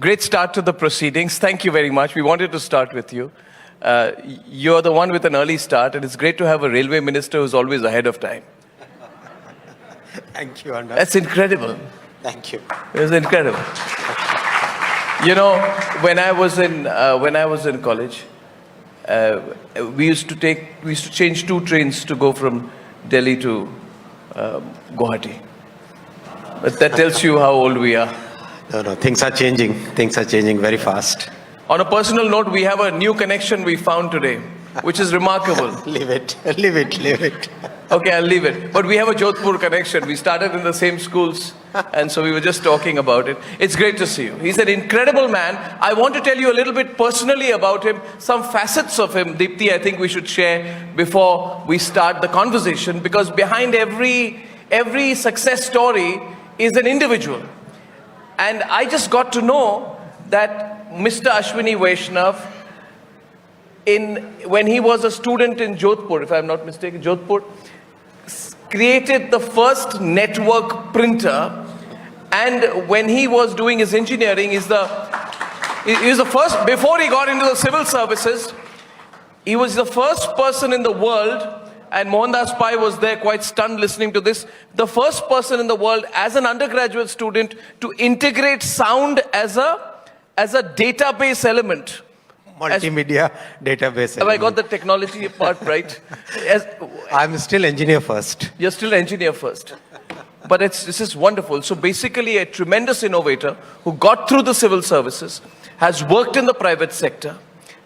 Great start to the proceedings. Thank you very much. We wanted to start with you. You're the one with an early start, and it's great to have a railway minister who's always ahead of time. Thank you, Anna. That's incredible. Thank you. It's incredible. You know, when I was in college, we used to change 2 trains to go from Delhi to Guwahati. But that tells you how old we are. No, things are changing. Things are changing very fast. On a personal note, we have a new connection we found today, which is remarkable. Leave it. Okay, I'll leave it. But we have a Jodhpur connection. We started in the same schools, and so we were just talking about it. It's great to see you. He's an incredible man. I want to tell you a little bit personally about him, some facets of him, Deepti, I think we should share before we start the conversation, because behind every success story is an individual. And I just got to know that Mr. Ashwini Vaishnav, when he was a student in Jodhpur, if I'm not mistaken, Jodhpur, created the first network printer. And when he was doing his engineering, he was the first, before he got into the civil services, he was the first person in the world, and Mohandas Pai was there quite stunned listening to this, the first person in the world as an undergraduate student to integrate sound as a database element. Multimedia database. Have I got the technology part right? I'm still engineer first. You're still engineer first. But this is wonderful. So basically a tremendous innovator who got through the civil services, has worked in the private sector,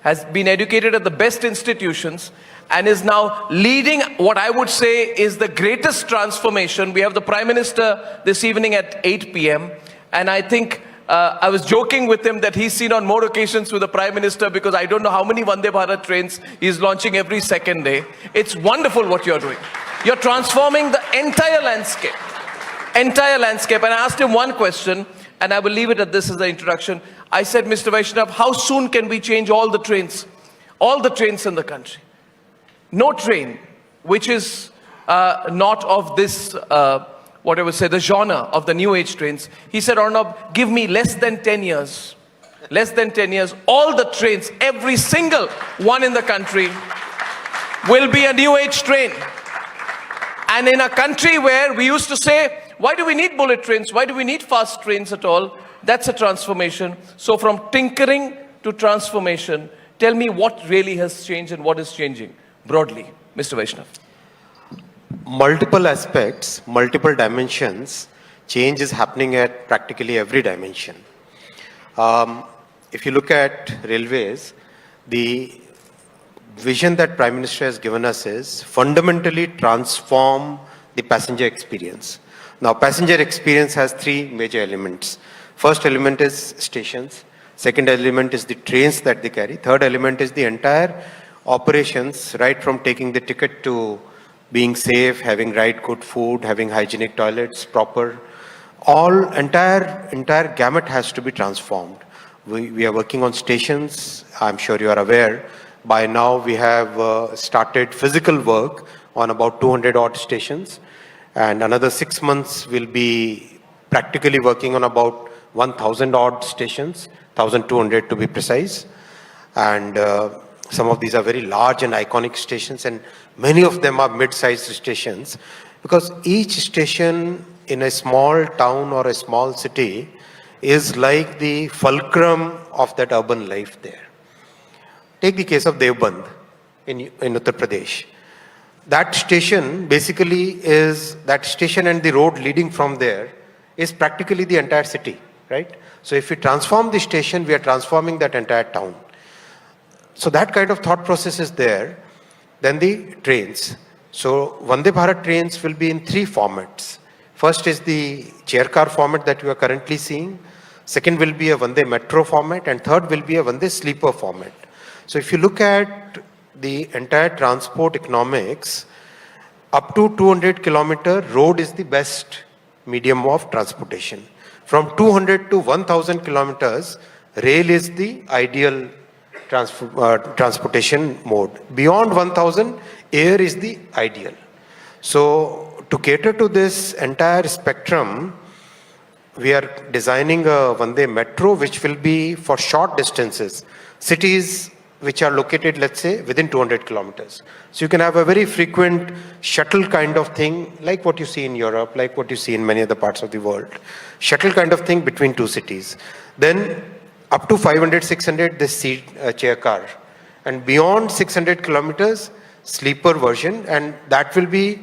has been educated at the best institutions, and is now leading what I would say is the greatest transformation. We have the Prime Minister this evening at 8 p.m. And I think I was joking with him that he's seen on more occasions with the Prime Minister, because I don't know how many Vande Bharat trains he's launching every second day. It's wonderful what you're doing. You're transforming the entire landscape. And I asked him one question, and I will leave it at this as the introduction. I said, Mr. Vaishnav, how soon can we change all the trains in the country? No train which is not of this, what I would say, the genre of the new age trains. He said, Arnab, give me less than 10 years. Less than 10 years, all the trains, every single one in the country will be a new age train. And in a country where we used to say, why do we need bullet trains? Why do we need fast trains at all? That's a transformation. So from tinkering to transformation, tell me what really has changed and what is changing broadly, Mr. Vaishnav. Multiple aspects, multiple dimensions, change is happening at practically every dimension. If you look at railways, the vision that Prime Minister has given us is fundamentally transform the passenger experience. Now, passenger experience has 3 major elements. First element is stations. Second element is the trains that they carry. Third element is the entire operations, right from taking the ticket to being safe, having right good food, having hygienic toilets, proper. Entire gamut has to be transformed. We are working on stations. I'm sure you are aware. By now we have started physical work on about 200 odd stations. And another 6 months we'll be practically working on about 1,000 odd stations, 1,200 to be precise. And some of these are very large and iconic stations, and many of them are mid-sized stations, because each station in a small town or a small city is like the fulcrum of that urban life there. Take the case of Devband in Uttar Pradesh. That station basically is, that station and the road leading from there is practically the entire city, right? So if we transform the station, we are transforming that entire town. So that kind of thought process is there. Then the trains. So Vande Bharat trains will be in 3 formats. First is the chair car format that you are currently seeing. Second will be a Vande Metro format, and third will be a Vande Sleeper format. So if you look at the entire transport economics, up to 200 kilometer, road is the best medium of transportation. From 200 to 1000 kilometers, rail is the ideal transportation mode. Beyond 1000, air is the ideal. So to cater to this entire spectrum, we are designing a Vande Metro which will be for short distances. Cities which are located, let's say, within 200 kilometers. So you can have a very frequent shuttle kind of thing, like what you see in Europe, like what you see in many other parts of the world. Shuttle kind of thing between two cities. Then up to 500, 600, this seat chair car. And beyond 600 kilometers, sleeper version. And that will be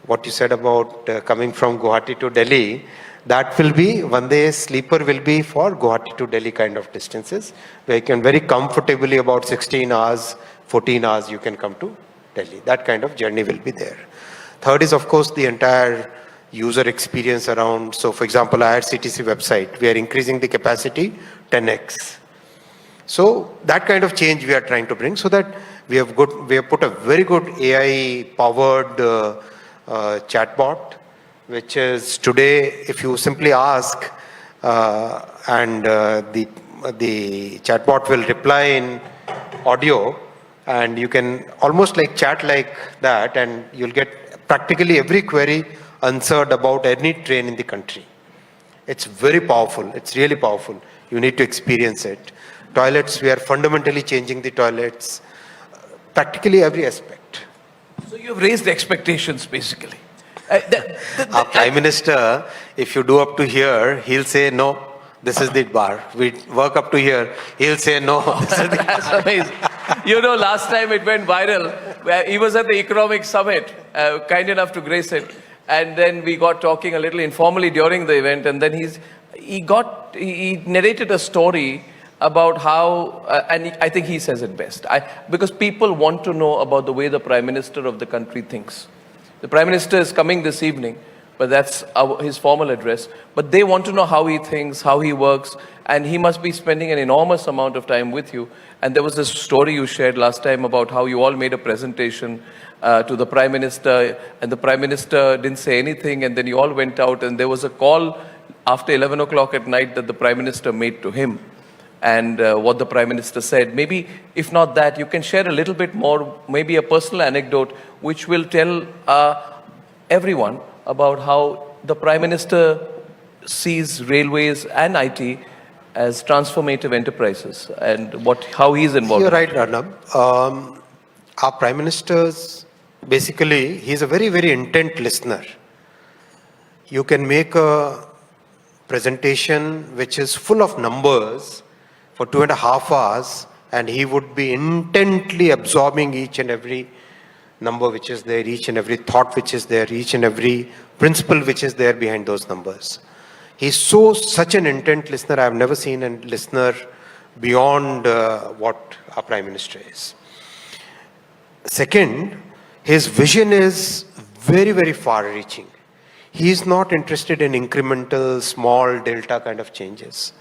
what you said about coming from Guwahati to Delhi. That will be, Vande sleeper will be for Guwahati to Delhi kind of distances, where you can very comfortably about 16 hours, 14 hours, you can come to Delhi. That kind of journey will be there. Third is, of course, the entire user experience around. So, for example, IRCTC website, we are increasing the capacity 10x. So that kind of change we are trying to bring, so that we have put a very good AI-powered chatbot, which is today, if you simply ask, the chatbot will reply in audio, and you can almost like chat like that, and you'll get practically every query answered about any train in the country. It's very powerful. It's really powerful. You need to experience it. Toilets, we are fundamentally changing the toilets, practically every aspect. So you've raised expectations, basically. Our Prime Minister, if you do up to here, he'll say, no, this is the bar. We work up to here, he'll say, no, this is the That's amazing. You know, last time it went viral, where he was at the economic summit, kind enough to grace it. And then we got talking a little informally during the event. And then he narrated a story about how, and I think he says it best, because people want to know about the way the Prime Minister of the country thinks. The Prime Minister is coming this evening, but that's his formal address. But they want to know how he thinks, how he works, and he must be spending an enormous amount of time with you. And there was this story you shared last time about how you all made a presentation to the Prime Minister, and the Prime Minister didn't say anything, and then you all went out, and there was a call after 11 o'clock at night that the Prime Minister made to him, and what the Prime Minister said. Maybe, if not that, you can share a little bit more, maybe a personal anecdote, which will tell everyone about how the Prime Minister sees railways and IT as transformative enterprises, and how he's involved. You're right, Arnab. Our Prime Minister's, basically, he's a very, very intent listener. You can make a presentation which is full of numbers for 2.5 hours, and he would be intently absorbing each and every number which is there, each and every thought which is there, each and every principle which is there behind those numbers. He's such an intent listener. I've never seen a listener beyond what our Prime Minister is. Second, his vision is very, very far-reaching. He's not interested in incremental, small, delta kind of changes.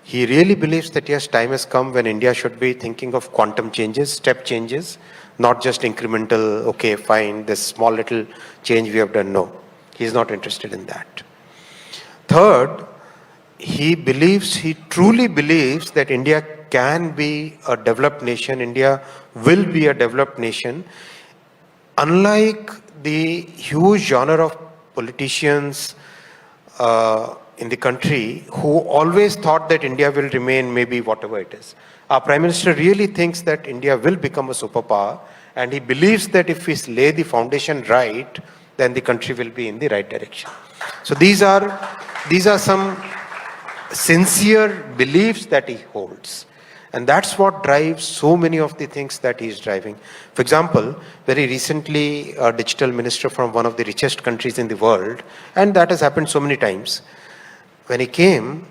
He really believes that yes, time has come when India should be thinking of quantum changes, step changes, not just incremental, okay, fine, this small little change we have done. No, he's not interested in that. Third, he truly believes that India can be a developed nation, India will be a developed nation. Unlike the huge genre of politicians in the country who always thought that India will remain maybe whatever it is. Our Prime Minister really thinks that India will become a superpower, and he believes that if we lay the foundation right, then the country will be in the right direction. So these are some sincere beliefs that he holds. And that's what drives so many of the things that he is driving. For example, very recently, a digital minister from one of the richest countries in the world, and that has happened so many times, when he came,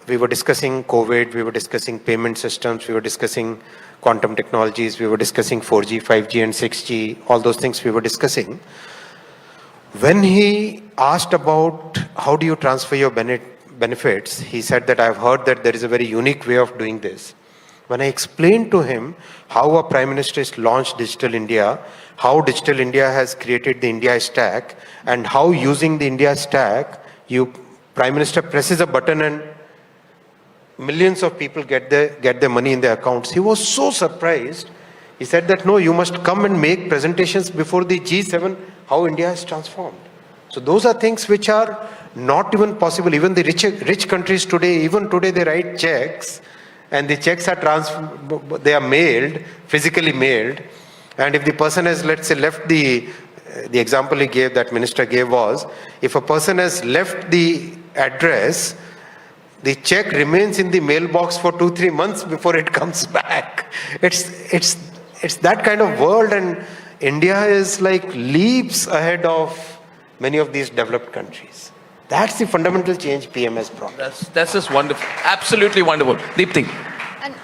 we were discussing COVID, we were discussing payment systems, we were discussing quantum technologies, we were discussing 4G, 5G and 6G, all those things we were discussing. When he asked about how do you transfer your benefits, he said that I've heard that there is a very unique way of doing this. When I explained to him how a Prime Minister has launched Digital India, how Digital India has created the India Stack, and how using the India Stack, Prime Minister presses a button and millions of people get their money in their accounts. He was so surprised. He said that, no, you must come and make presentations before the G7, how India has transformed. So those are things which are not even possible. Even the rich countries today, even today they write checks, and the checks are they are mailed, physically mailed. And if the person has, let's say, left the example he gave, that minister gave was, if a person has left the address, the check remains in the mailbox for 2-3 months before it comes back. It's that kind of world, and India is like leaps ahead of many of these developed countries. That's the fundamental change PM has brought. That's just wonderful. Absolutely wonderful. Deepti. And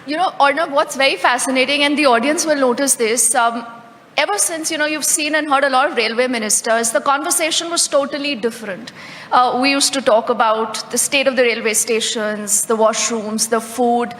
Arnab, what's very fascinating, and the audience will notice this, ever since, you've seen and heard a lot of railway ministers, the conversation was totally different. We used to talk about the state of the railway stations, the washrooms, the food.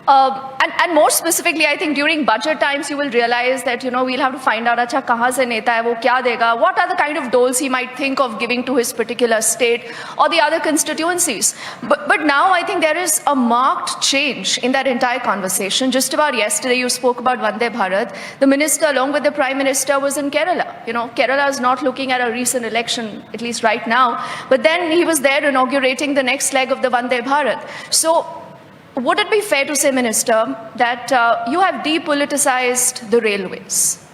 And more specifically, I think during budget times, you will realize that, we'll have to find out, acha, kahan se neta hai, wo kya dega? What are the kind of doles he might think of giving to his particular state or the other constituencies? But now I think there is a marked change in that entire conversation. Just about yesterday, you spoke about Vande Bharat. The minister, along with the Prime Minister, was in Kerala. Kerala is not looking at a recent election, at least right now. But then he was there inaugurating the next leg of the Vande Bharat. So, would it be fair to say, Minister, that you have depoliticized the railways?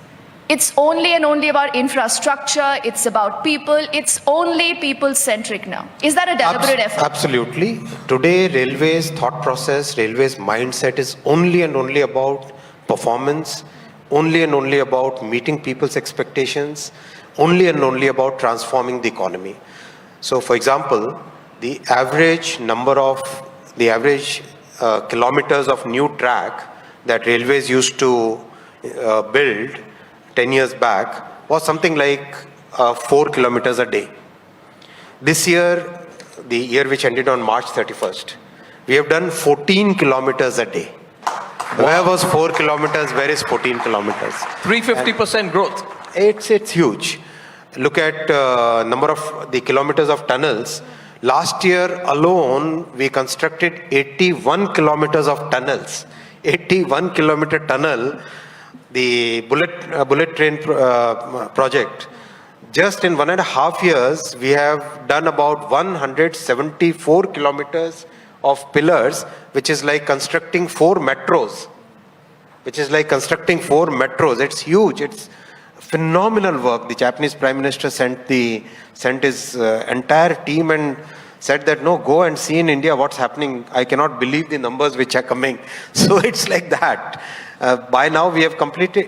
It's only and only about infrastructure, it's about people, it's only people-centric now. Is that a deliberate effort? Absolutely. Today, railways thought process, railways mindset is only and only about performance, only and only about meeting people's expectations, only and only about transforming the economy. So, for example, the average kilometers of new track that railways used to build 10 years back was something like 4 kilometers a day. This year, the year which ended on March 31st, we have done 14 kilometers a day. Wow. Where was 4 kilometers? Where is 14 kilometers? 350% growth. It's huge. Look at number of the kilometers of tunnels. Last year alone, we constructed 81 kilometers of tunnels. 81 kilometer tunnel, the bullet train project. Just in 1.5 years, we have done about 174 kilometers of pillars, which is like constructing 4 metros. It's huge. It's phenomenal work. The Japanese Prime Minister sent his entire team and said that, no, go and see in India what's happening. I cannot believe the numbers which are coming. So it's like that. By now we have completed,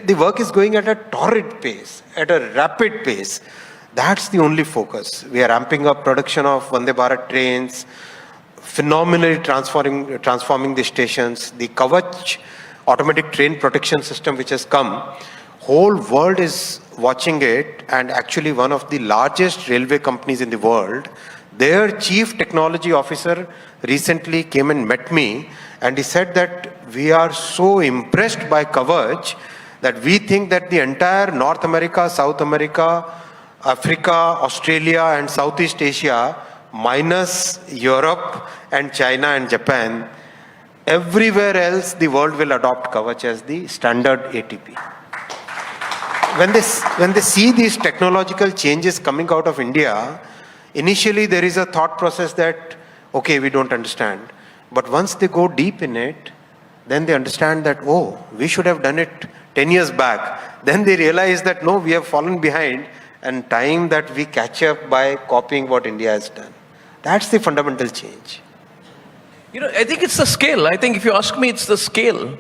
the work is going at a torrid pace, at a rapid pace. That's the only focus. We are ramping up production of Vande Bharat trains, phenomenally transforming the stations. The Kavach automatic train protection system which has come, whole world is watching it, and actually one of the largest railway companies in the world, their chief technology officer recently came and met me, and he said that we are so impressed by Kavach that we think that the entire North America, South America, Africa, Australia and Southeast Asia, minus Europe and China and Japan, everywhere else the world will adopt Kavach as the standard ATP. When they see these technological changes coming out of India, initially there is a thought process that, okay, we don't understand. But once they go deep in it, then they understand that, oh, we should have done it 10 years back. Then they realize that, no, we have fallen behind, and time that we catch up by copying what India has done. That's the fundamental change. I think it's the scale. I think if you ask me, it's the scale.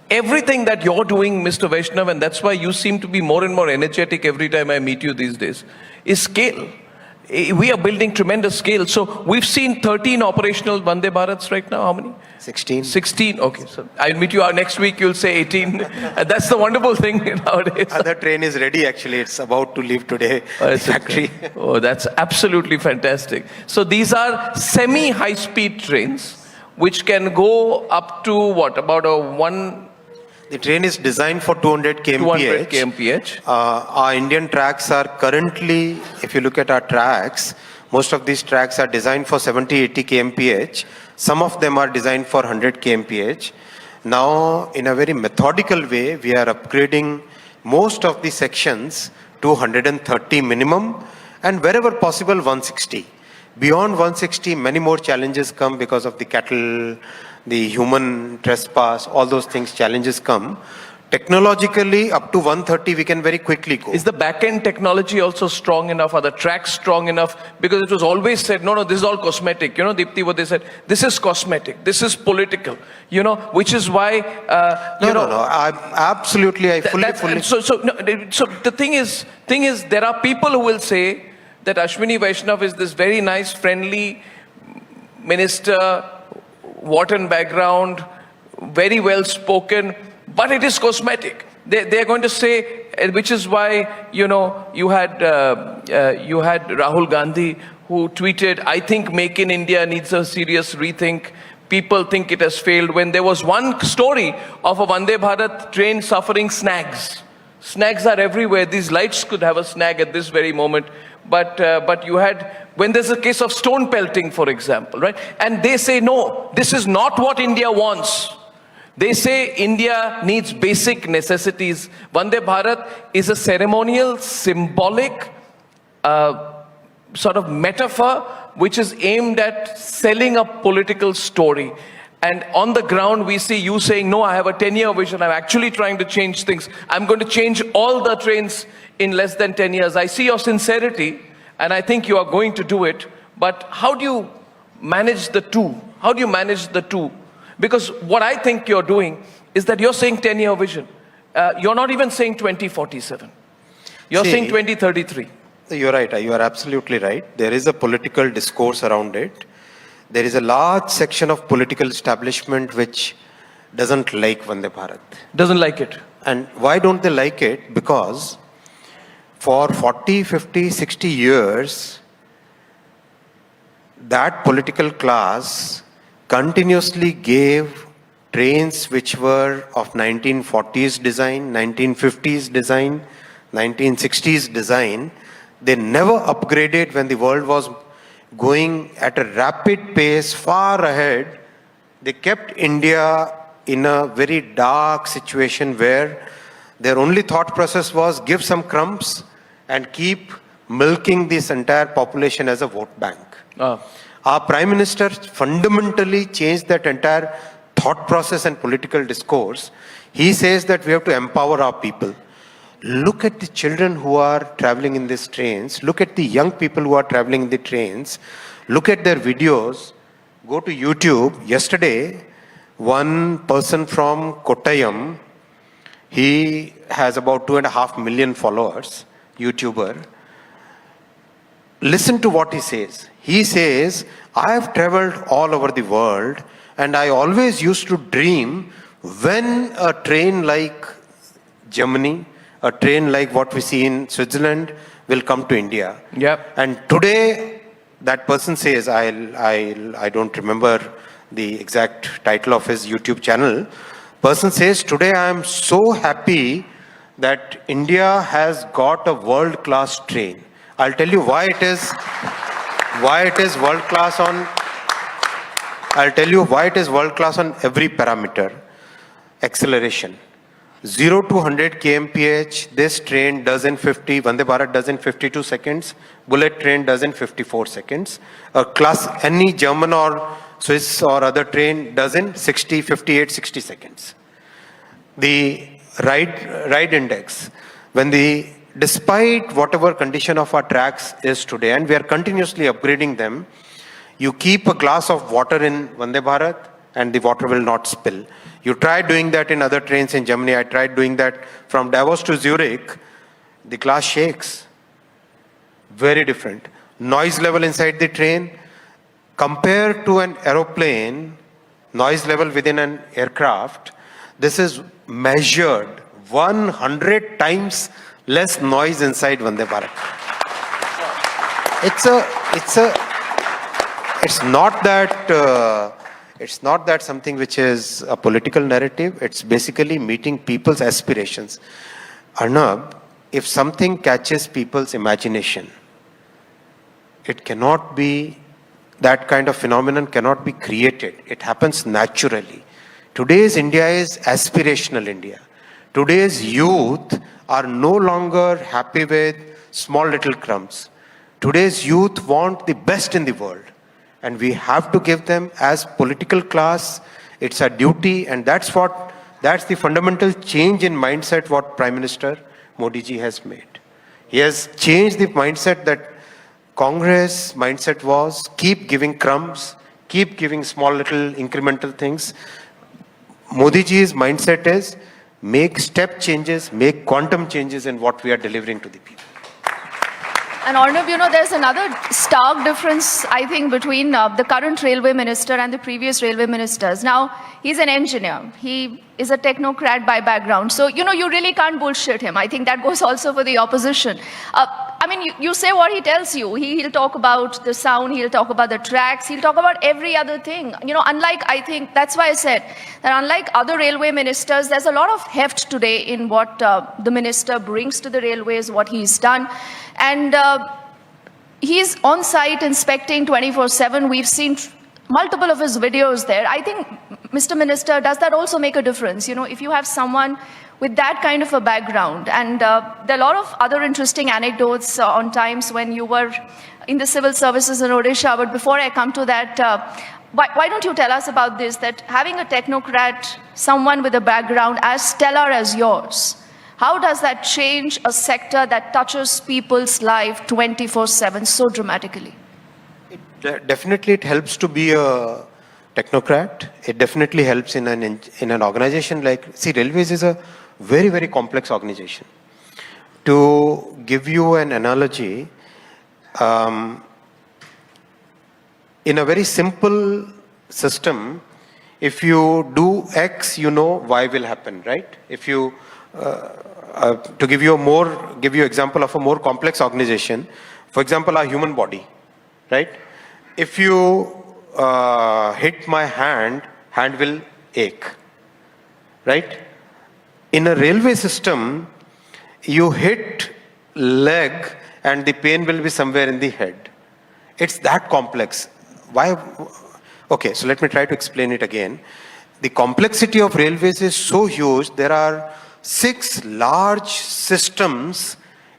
Everything that you're doing, Mr. Vaishnav, and that's why you seem to be more and more energetic every time I meet you these days, is scale. We are building tremendous scale. So we've seen 13 operational Vande Bharats right now. How many? 16. 16. Okay, so I'll meet you next week. You'll say 18. And that's the wonderful thing nowadays. Other train is ready, actually. It's about to leave today. Factory. Oh, that's absolutely fantastic. So these are semi-high-speed trains, which can go up to what? About a one... The train is designed for 200 kmph. 200 kmph. Our Indian tracks are currently, if you look at our tracks, most of these tracks are designed for 70-80 kmph. Some of them are designed for 100 kmph. Now, in a very methodical way, we are upgrading most of the sections to 130 minimum and wherever possible 160. Beyond 160, many more challenges come because of the cattle, the human trespass, all those things, challenges come. Technologically, up to 130, we can very quickly go. Is the back-end technology also strong enough? Are the tracks strong enough? Because it was always said, no, this is all cosmetic. You know, Deepti, what they said, this is cosmetic, this is political, you know, which is why, No. I fully. So the thing is, there are people who will say that Ashwini Vaishnav is this very nice, friendly minister, Wharton background, very well spoken, but it is cosmetic. They're going to say, which is why, you know, you had Rahul Gandhi who tweeted, I think Make in India needs a serious rethink. People think it has failed, when there was one story of a Vande Bharat train suffering snags. Snags are everywhere. These lights could have a snag at this very moment. But you had, when there's a case of stone pelting, for example, right? And they say, no, this is not what India wants. They say India needs basic necessities. Vande Bharat is a ceremonial, symbolic sort of metaphor which is aimed at selling a political story. And on the ground, we see you saying, no, I have a 10-year vision. I'm actually trying to change things. I'm going to change all the trains in less than 10 years. I see your sincerity, and I think you are going to do it. But how do you manage the two? How do you manage the two? Because what I think you're doing is that you're saying 10-year vision. You're not even saying 2047. You're saying 2033. You're right. You are absolutely right. There is a political discourse around it. There is a large section of political establishment which doesn't like Vande Bharat. Doesn't like it. And why don't they like it? Because for 40, 50, 60 years, that political class continuously gave trains which were of 1940s design, 1950s design, 1960s design. They never upgraded when the world was going at a rapid pace far ahead. They kept India in a very dark situation where their only thought process was give some crumbs and keep milking this entire population as a vote bank. Our Prime Minister fundamentally changed that entire thought process and political discourse. He says that we have to empower our people. Look at the children who are traveling in these trains. Look at the young people who are traveling in the trains. Look at their videos. Go to YouTube. Yesterday, one person from Kottayam, he has about 2.5 million followers, YouTuber. Listen to what he says. He says, I have traveled all over the world and I always used to dream when a train like Germany, a train like what we see in Switzerland will come to India. Yep. And today, that person says, I don't remember the exact title of his YouTube channel. Person says, today I am so happy that India has got a world-class train. I'll tell you why it is world-class on, I'll tell you why it is world-class on every parameter. Acceleration. 0 to 100 kmph, this train does in 50, Vande Bharat does in 52 seconds, bullet train does in 54 seconds. Any German or Swiss or other train does in 60, 58, 60 seconds. The ride index, despite whatever condition of our tracks is today, and we are continuously upgrading them, you keep a glass of water in Vande Bharat and the water will not spill. You try doing that in other trains in Germany. I tried doing that from Davos to Zurich. The glass shakes. Very different. Noise level inside the train, compared to an aeroplane, noise level within an aircraft, this is measured 100 times less noise inside Vande Bharat. It's not that something which is a political narrative. It's basically meeting people's aspirations. Arnab, if something catches people's imagination, it cannot be, that kind of phenomenon cannot be created. It happens naturally. Today's India is aspirational India. Today's youth are no longer happy with small little crumbs. Today's youth want the best in the world, and we have to give them as political class. It's a duty, and that's the fundamental change in mindset what Prime Minister Modi ji has made. He has changed the mindset that Congress mindset was keep giving crumbs, keep giving small little incremental things. Modi ji's mindset is make step changes, make quantum changes in what we are delivering to the people. And Arnab, there's another stark difference, I think, between the current railway minister and the previous railway ministers. Now, he's an engineer. He is a technocrat by background. So, you really can't bullshit him. I think that goes also for the opposition. You say what he tells you. He'll talk about the sound, he'll talk about the tracks, he'll talk about every other thing. I think, that's why I said that unlike other railway ministers, there's a lot of heft today in what the minister brings to the railways, what he's done. And he's on site inspecting 24/7. We've seen multiple of his videos there. I think, Mr. Minister, does that also make a difference? If you have someone with that kind of a background, and there are a lot of other interesting anecdotes on times when you were in the civil services in Odisha, but before I come to that, why don't you tell us about this, that having a technocrat, someone with a background as stellar as yours, how does that change a sector that touches people's life 24/7 so dramatically? Definitely, it helps to be a technocrat. It definitely helps in an organization like, Railways is a very, very complex organization. To give you an analogy, in a very simple system, if you do X, Y will happen, right? If you to give you example of a more complex organization, for example, our human body, right? If you hit my hand will ache, right? In a railway system, you hit leg and the pain will be somewhere in the head. It's that complex. Why? Okay, so let me try to explain it again. The complexity of railways is so huge. There are 6 large systems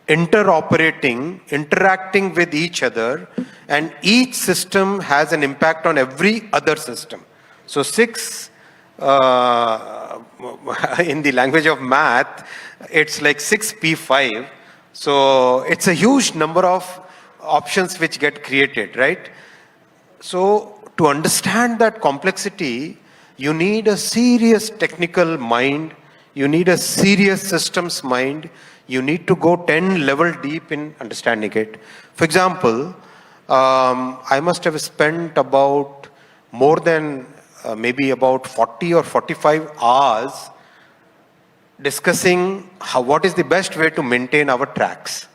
interoperating, interacting with each other, and each system has an impact on every other system. So 6, in the language of math, it's like 6p5. So it's a huge number of options which get created, right? So to understand that complexity, you need a serious technical mind, you need a serious systems mind, you need to go 10 level deep in understanding it. For example, I must have spent about more than maybe about 40 or 45 hours discussing what is the best way to maintain our tracks,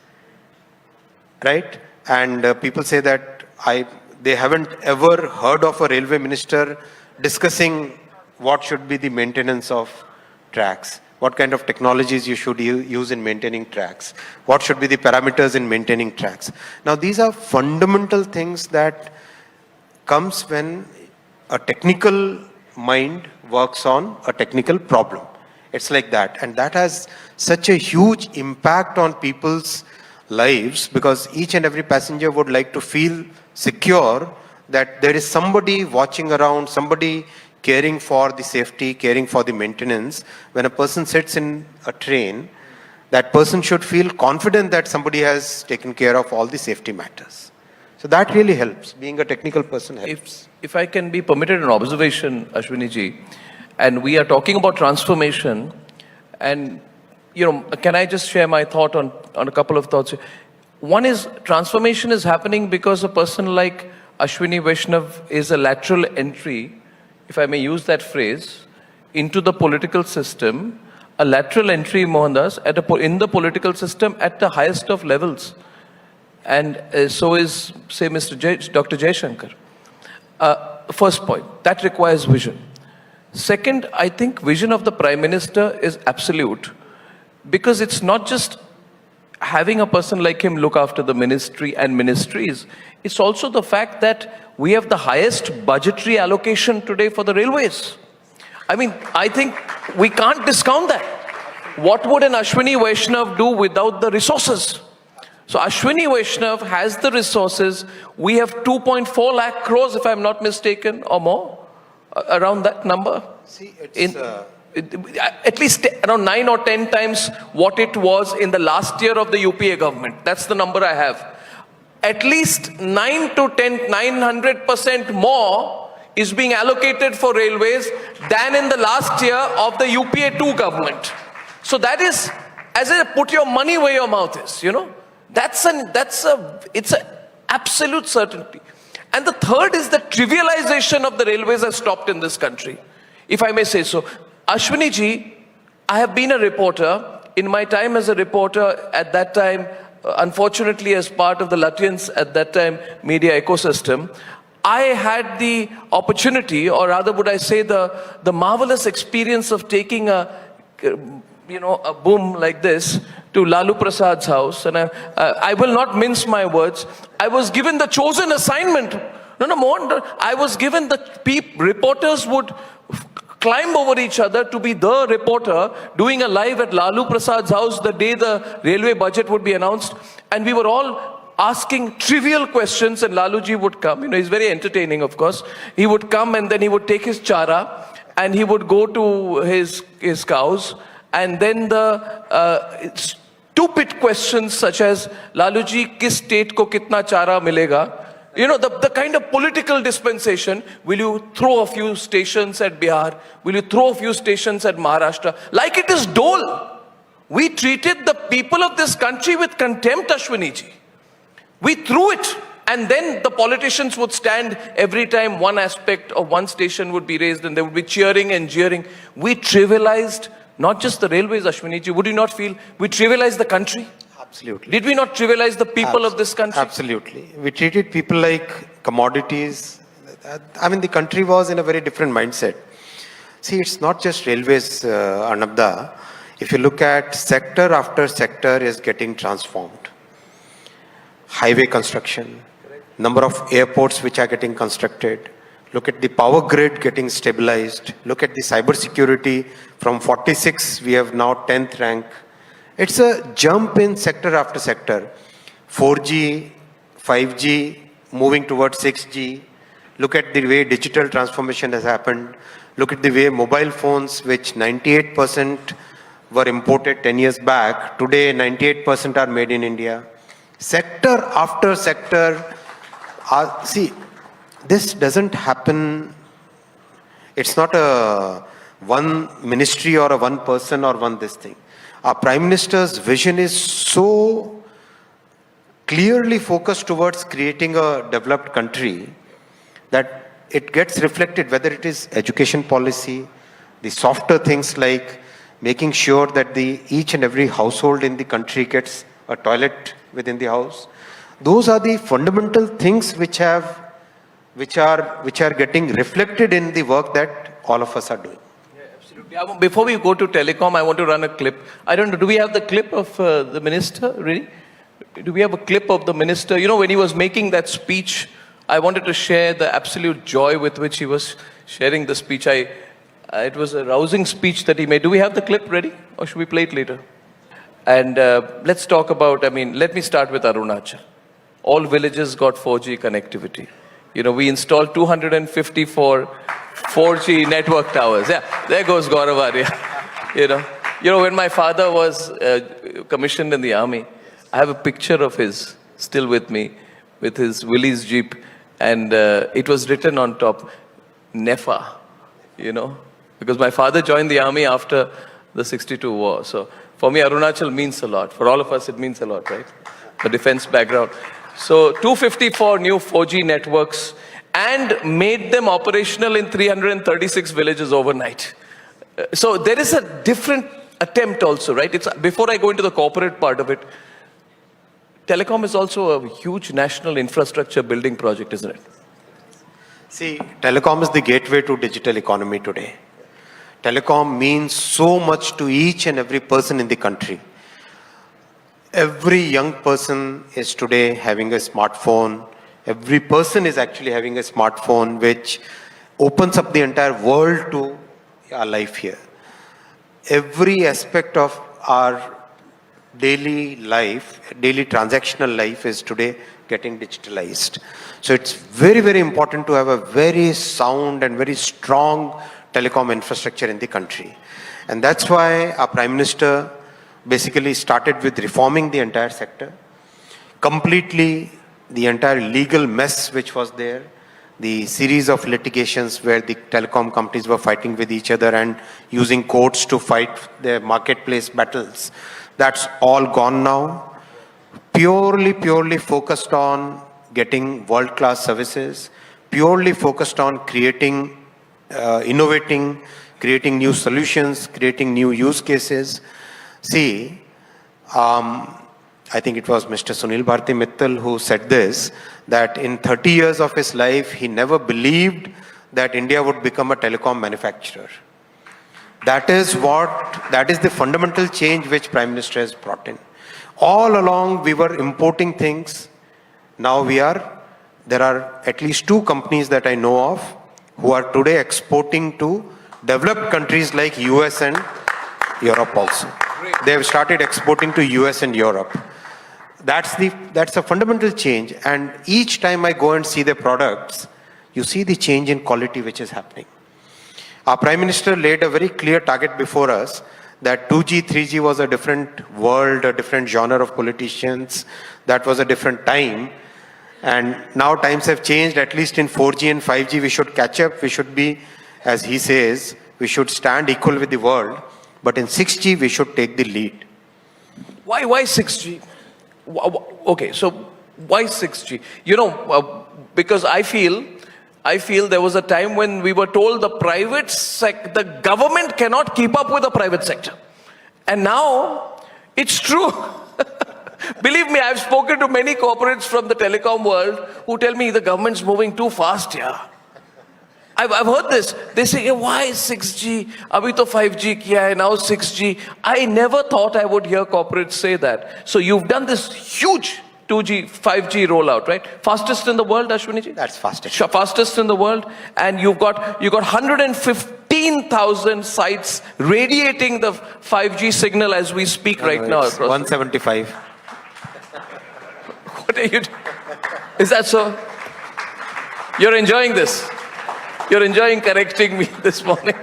right? And people say that they haven't ever heard of a railway minister discussing what should be the maintenance of tracks, what kind of technologies you should use in maintaining tracks, what should be the parameters in maintaining tracks. Now, these are fundamental things that comes when a technical mind works on a technical problem. It's like that. And that has such a huge impact on people's lives, because each and every passenger would like to feel secure that there is somebody watching around, somebody caring for the safety, caring for the maintenance. When a person sits in a train, that person should feel confident that somebody has taken care of all the safety matters. So that really helps. Being a technical person helps. If I can be permitted an observation, Ashwini ji, and we are talking about transformation, and can I just share my thought on a couple of thoughts? One is, transformation is happening because a person like Ashwini Vaishnav is a lateral entry, if I may use that phrase, into the political system, a lateral entry, Mohandas, in the political system at the highest of levels. And so is, say, Dr. Jaishankar. First point, that requires vision. Second, I think vision of the Prime Minister is absolute, because it's not just having a person like him look after the ministry and ministries. It's also the fact that we have the highest budgetary allocation today for the railways. I mean, I think we can't discount that. What would an Ashwini Vaishnav do without the resources? So Ashwini Vaishnav has the resources. We have 2.4 lakh crores, if I'm not mistaken, or more, around that number. See, At least around 9 or 10 times what it was in the last year of the UPA government. That's the number I have. At least 900% more is being allocated for railways than in the last year of the UPA 2 government. So that is, as I put your money where your mouth is, you know. It's an absolute certainty. And the third is the trivialization of the railways has stopped in this country, if I may say so. Ashwini ji, I have been a reporter. In my time as a reporter, at that time, unfortunately as part of the Lutyens at that time media ecosystem, I had the opportunity, or rather would I say the marvelous experience of taking a boom like this to Lalu Prasad's house. And I will not mince my words. I was given the chosen assignment. I was given the reporters would climb over each other to be the reporter doing a live at Lalu Prasad's house the day the railway budget would be announced. And we were all asking trivial questions, and Laluji would come. You know, he's very entertaining, of course. He would come and then he would take his chara and he would go to his cows. And then the stupid questions such as, Laluji, kis state ko kitna chara milega? You know, the kind of political dispensation. Will you throw a few stations at Bihar? Will you throw a few stations at Maharashtra? Like it is dole. We treated the people of this country with contempt, Ashwini ji. We threw it. And then the politicians would stand every time one aspect of one station would be raised and they would be cheering and jeering. We trivialized not just the railways, Ashwini ji. Would you not feel we trivialized the country? Absolutely. Did we not trivialize the people of this country? Absolutely. We treated people like commodities. I mean, the country was in a very different mindset. See, it's not just railways, Arnabda. If you look at sector after sector is getting transformed. Highway construction, number of airports which are getting constructed. Look at the power grid getting stabilized. Look at the cyber security. From 46, we have now 10th rank. It's a jump in sector after sector. 4G, 5G, moving towards 6G. Look at the way digital transformation has happened. Look at the way mobile phones, which 98% were imported 10 years back. Today, 98% are made in India. Sector after sector. See, this doesn't happen. It's not a one ministry or a one person or one this thing. Our Prime Minister's vision is so clearly focused towards creating a developed country that it gets reflected, whether it is education policy, the softer things like making sure that each and every household in the country gets a toilet within the house. Those are the fundamental things which are getting reflected in the work that all of us are doing. Before we go to telecom, I want to run a clip. I don't know, do we have the clip of the minister, really? Do we have a clip of the minister? You know, when he was making that speech, I wanted to share the absolute joy with which he was sharing the speech. It was a rousing speech that he made. Do we have the clip ready? Or should we play it later? And let's talk about, let me start with Arunachal. All villages got 4G connectivity. You know, we installed 254 4G network towers. Yeah, there goes Gaurav Arya. You know, when my father was commissioned in the army, I have a picture of his still with me, with his Willys Jeep, and it was written on top, NEFA, you know, because my father joined the army after the 62 war. So for me, Arunachal means a lot. For all of us, it means a lot, right? The defense background. So 254 new 4G networks, and made them operational in 336 villages overnight. So there is a different attempt also, right? Before I go into the corporate part of it, telecom is also a huge national infrastructure building project, isn't it? See, telecom is the gateway to digital economy today. Telecom means so much to each and every person in the country. Every young person is today having a smartphone. Every person is actually having a smartphone, which opens up the entire world to our life here. Every aspect of our daily life, daily transactional life is today getting digitalized. So it's very, very important to have a very sound and very strong telecom infrastructure in the country. And that's why our Prime Minister basically started with reforming the entire sector, completely the entire legal mess which was there, the series of litigations where the telecom companies were fighting with each other and using courts to fight their marketplace battles. That's all gone now. Purely focused on getting world-class services, purely focused on creating, innovating, creating new solutions, creating new use cases. See, I think it was Mr. Sunil Bharti Mittal who said this, that in 30 years of his life, he never believed that India would become a telecom manufacturer. That is the fundamental change which Prime Minister has brought in. All along, we were importing things. Now there are at least 2 companies that I know of who are today exporting to developed countries like US and Europe also. They have started exporting to US and Europe. That's a fundamental change. And each time I go and see the products, you see the change in quality which is happening. Our Prime Minister laid a very clear target before us that 2G, 3G was a different world, a different genre of politicians. That was a different time. And now times have changed. At least in 4G and 5G, we should catch up. We should be, as he says, we should stand equal with the world. But in 6G, we should take the lead. Why 6G? Okay, so why 6G? You know, because I feel there was a time when we were told the government cannot keep up with the private sector. And now, it's true. Believe me, I've spoken to many corporates from the telecom world who tell me the government's moving too fast here. I've heard this. They say, why 6G? Abhi to 5G kiya hai, now 6G. I never thought I would hear corporates say that. So you've done this huge 2G, 5G rollout, right? Fastest in the world, Ashwini ji? That's fastest. Fastest in the world. And you've got 115,000 sites radiating the 5G signal as we speak right now. Across 175. What are you doing? Is that so? You're enjoying this? You're enjoying correcting me this morning.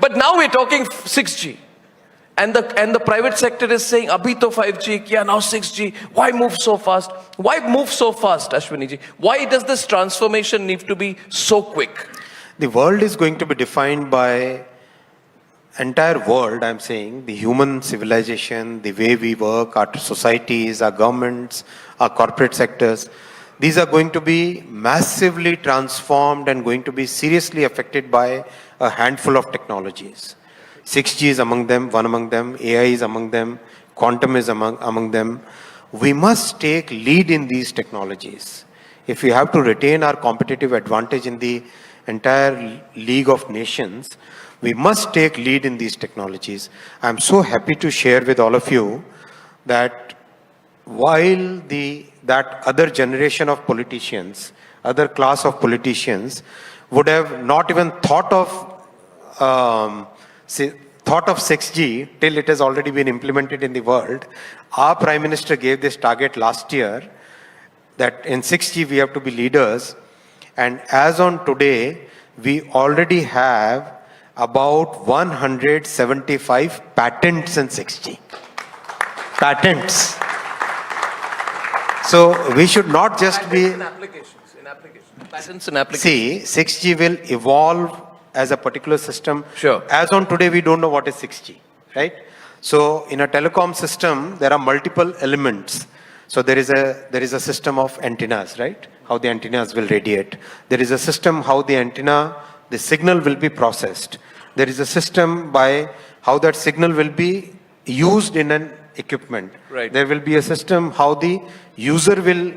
But now we're talking 6G. And the private sector is saying, abhi to 5G kiya, now 6G. Why move so fast? Why move so fast, Ashwini ji? Why does this transformation need to be so quick? The world is going to be defined by entire world, I'm saying, the human civilization, the way we work, our societies, our governments, our corporate sectors. These are going to be massively transformed and going to be seriously affected by a handful of technologies. 6G is among them, one among them, AI is among them, quantum is among them. We must take lead in these technologies. If we have to retain our competitive advantage in the entire League of Nations, we must take lead in these technologies. I'm so happy to share with all of you that while that other generation of politicians, other class of politicians would have not even thought of 6G till it has already been implemented in the world. Our Prime Minister gave this target last year that in 6G we have to be leaders. And as on today, we already have about 175 patents in 6G. Patents. So we should not just be... In applications. Patents and applications. See, 6G will evolve as a particular system. Sure. As on today, we don't know what is 6G, right? So in a telecom system, there are multiple elements. So there is a system of antennas, right? How the antennas will radiate. There is a system how the signal will be processed. There is a system by how that signal will be used in an equipment. Right. There will be a system how the user will,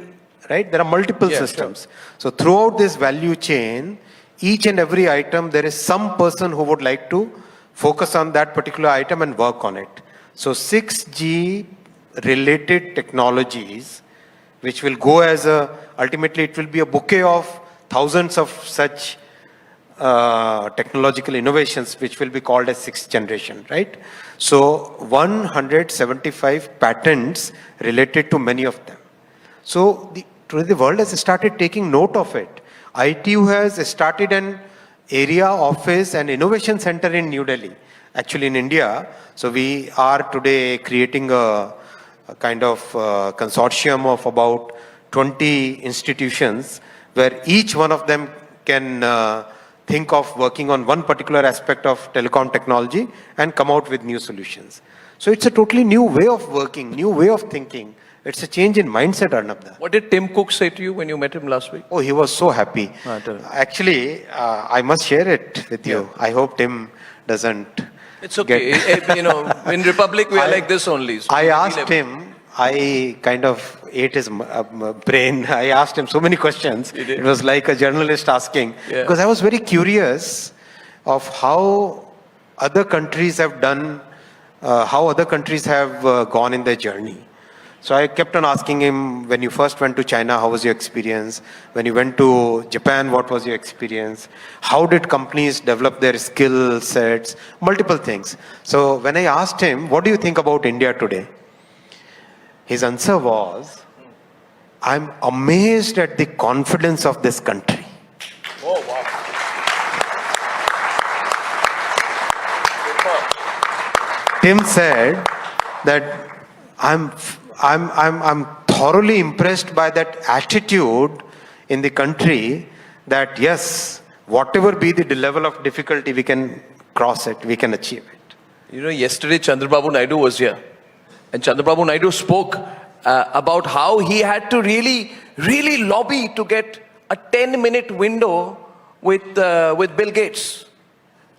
right? There are multiple systems. Sure. So throughout this value chain, each and every item, there is some person who would like to focus on that particular item and work on it. So 6G related technologies, which will go as ultimately it will be a bouquet of thousands of such technological innovations which will be called as sixth generation, right? So 175 patents related to many of them. So today the world has started taking note of it. ITU has started an area office and innovation center in New Delhi, actually in India. So we are today creating a kind of consortium of about 20 institutions where each one of them can think of working on one particular aspect of telecom technology and come out with new solutions. So it's a totally new way of working, new way of thinking. It's a change in mindset, Arnabda. What did Tim Cook say to you when you met him last week? Oh, he was so happy. Tell me. Actually, I must share it with you. I hope Tim doesn't. It's okay. In Republic, we are like this only. So I asked him, I kind of ate his brain. I asked him so many questions. You did? It was like a journalist asking. Yeah. Because I was very curious of how other countries have done, how other countries have gone in their journey. So I kept on asking him, when you first went to China, how was your experience? When you went to Japan, what was your experience? How did companies develop their skill sets? Multiple things. So when I asked him, what do you think about India today? His answer was, I'm amazed at the confidence of this country. Oh, wow. Tim said that I'm thoroughly impressed by that attitude in the country that yes, whatever be the level of difficulty, we can cross it, we can achieve it. Yesterday Chandrababu Naidu was here. And Chandrababu Naidu spoke about how he had to really lobby to get a 10-minute window with Bill Gates.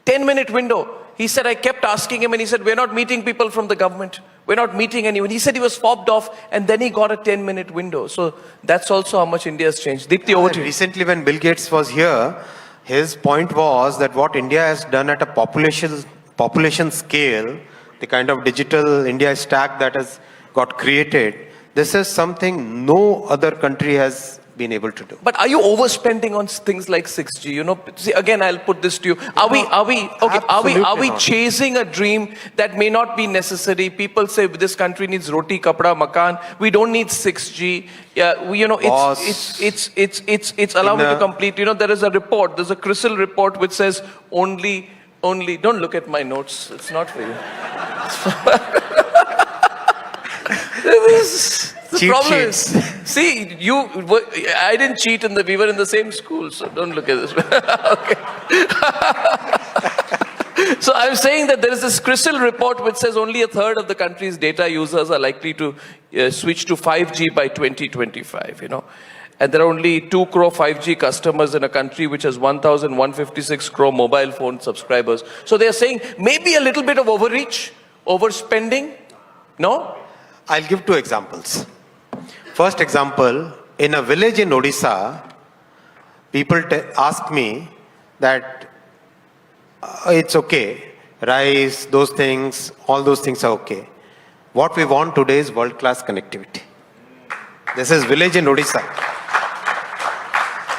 10-minute window. He said, I kept asking him and he said, we're not meeting people from the government. We're not meeting anyone. He said he was fobbed off and then he got a 10-minute window. So that's also how much India has changed. Deepti, over to you. Recently when Bill Gates was here, his point was that what India has done at a population scale, the kind of digital India stack that has got created, this is something no other country has been able to do. But are you overspending on things like 6G? See, again, I'll put this to you. Are we chasing a dream that may not be necessary? People say this country needs roti, kapda, makan. We don't need 6G. Yeah, it's allow me to complete. There is a report. There's a CRISIL report which says only. Don't look at my notes. It's not for you. The problem is, see, I didn't cheat we were in the same school, so don't look at this. Okay. So I'm saying that there is this CRISIL report which says only a third of the country's data users are likely to switch to 5G by 2025, And there are only 2 crore 5G customers in a country which has 1,156 crore mobile phone subscribers. So they are saying maybe a little bit of overreach, overspending, no? I'll give 2 examples. First example, in a village in Odisha, people ask me that it's okay, rice, those things, all those things are okay. What we want today is world-class connectivity. This is village in Odisha.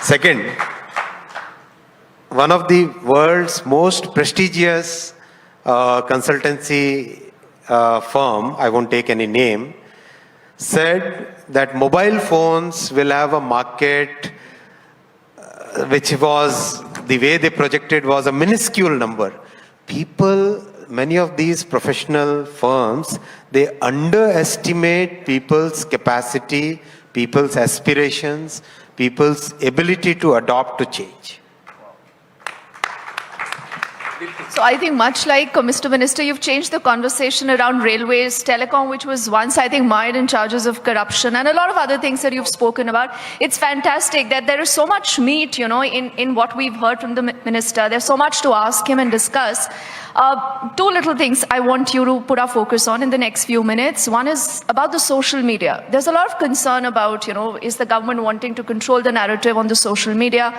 Second, one of the world's most prestigious consultancy firm, I won't take any name, said that mobile phones will have a market which was, the way they projected was a minuscule number. People, many of these professional firms, they underestimate people's capacity, people's aspirations, people's ability to adopt to change. So I think much like Mr. Minister, you've changed the conversation around railways, telecom, which was once, I think, mired in charges of corruption, and a lot of other things that you've spoken about. It's fantastic that there is so much meat, in what we've heard from the minister. There's so much to ask him and discuss. 2 little things I want you to put our focus on in the next few minutes. One is about the social media. There's a lot of concern about, is the government wanting to control the narrative on the social media?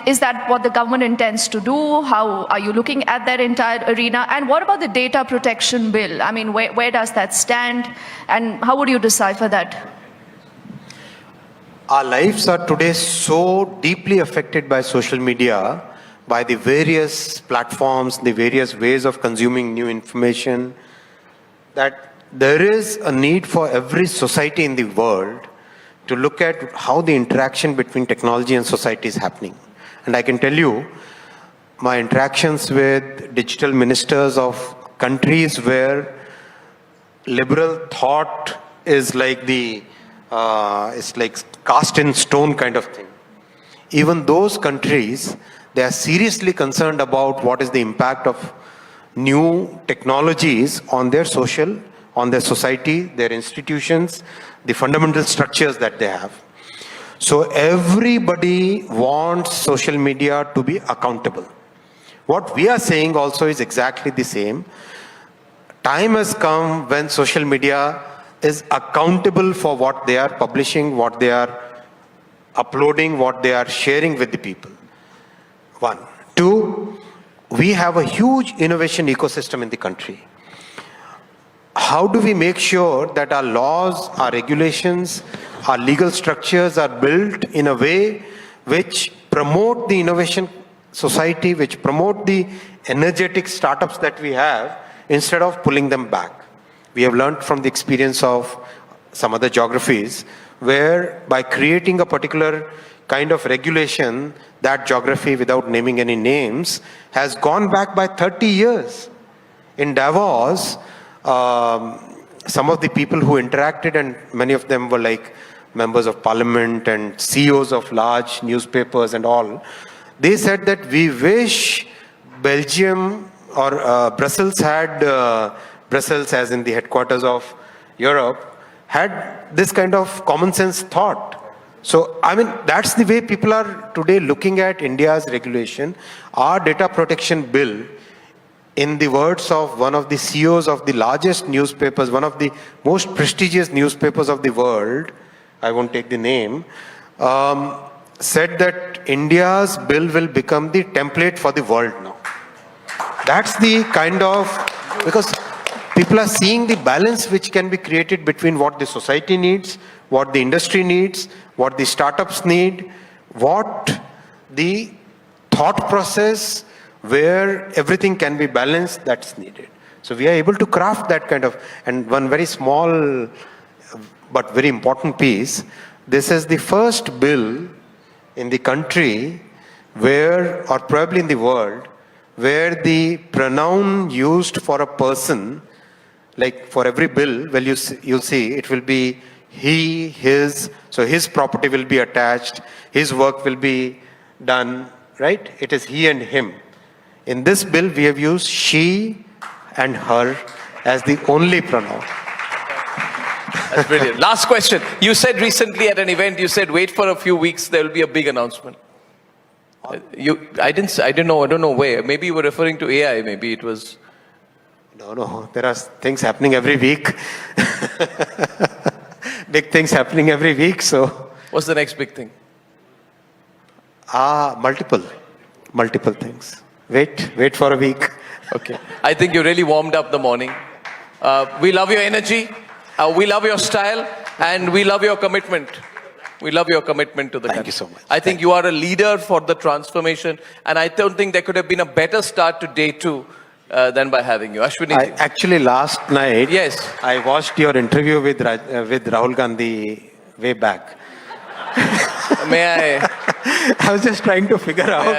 Is that what the government intends to do? How are you looking at that entire arena? And what about the data protection bill? I mean, where does that stand? And how would you decipher that? Our lives are today so deeply affected by social media by the various platforms, the various ways of consuming new information, that there is a need for every society in the world to look at how the interaction between technology and society is happening. And I can tell you, my interactions with digital ministers of countries where liberal thought is like it's like cast in stone kind of thing. Even those countries, they are seriously concerned about what is the impact of new technologies on their social, on their society, their institutions, the fundamental structures that they have. So everybody wants social media to be accountable. What we are saying also is exactly the same. Time has come when social media is accountable for what they are publishing, what they are uploading, what they are sharing with the people. One. Two, we have a huge innovation ecosystem in the country. How do we make sure that our laws, our regulations, our legal structures are built in a way which promote the innovation society, which promote the energetic startups that we have, instead of pulling them back? We have learned from the experience of some other geographies where by creating a particular kind of regulation, that geography, without naming any names, has gone back by 30 years. In Davos, some of the people who interacted, and many of them were like members of parliament and CEOs of large newspapers and all, they said that we wish Belgium or Brussels had, Brussels as in the headquarters of Europe, had this kind of common sense thought. So, I mean, that's the way people are today looking at India's regulation. Our data protection bill, in the words of one of the CEOs of the largest newspapers, one of the most prestigious newspapers of the world, I won't take the name, said that India's bill will become the template for the world now. That's the kind of, because people are seeing the balance which can be created between what the society needs, what the industry needs, what the startups need, what the thought process where everything can be balanced, that's needed. So we are able to craft that kind of, and one very small but very important piece, this is the first bill in the country where, or probably in the world, where the pronoun used for a person, like for every bill, well, you'll see it will be he, his, so his property will be attached, his work will be done, right? It is he and him. In this bill, we have used she and her as the only pronoun. That's brilliant. Last question. You said recently at an event, you said wait for a few weeks, there will be a big announcement. I don't know where. Maybe you were referring to AI, maybe it was. No, there are things happening every week. Big things happening every week, so. What's the next big thing? Multiple things. Wait for a week. Okay. I think you really warmed up the morning. We love your energy. We love your style, and we love your commitment. We love your commitment to the country. Thank you so much. I think you are a leader for the transformation, and I don't think there could have been a better start to day two than by having you. Ashwini. Actually, last night, yes, I watched your interview with Rahul Gandhi way back. May I? I was just trying to figure out.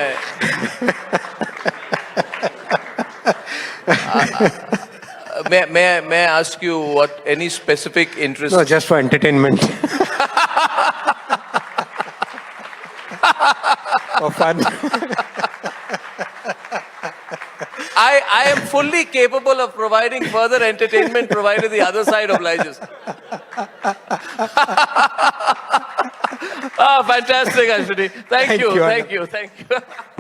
May I ask you what any specific interest? No, just for entertainment. For fun. I am fully capable of providing further entertainment provided the other side obliges. Fantastic, Ashwini. Thank you.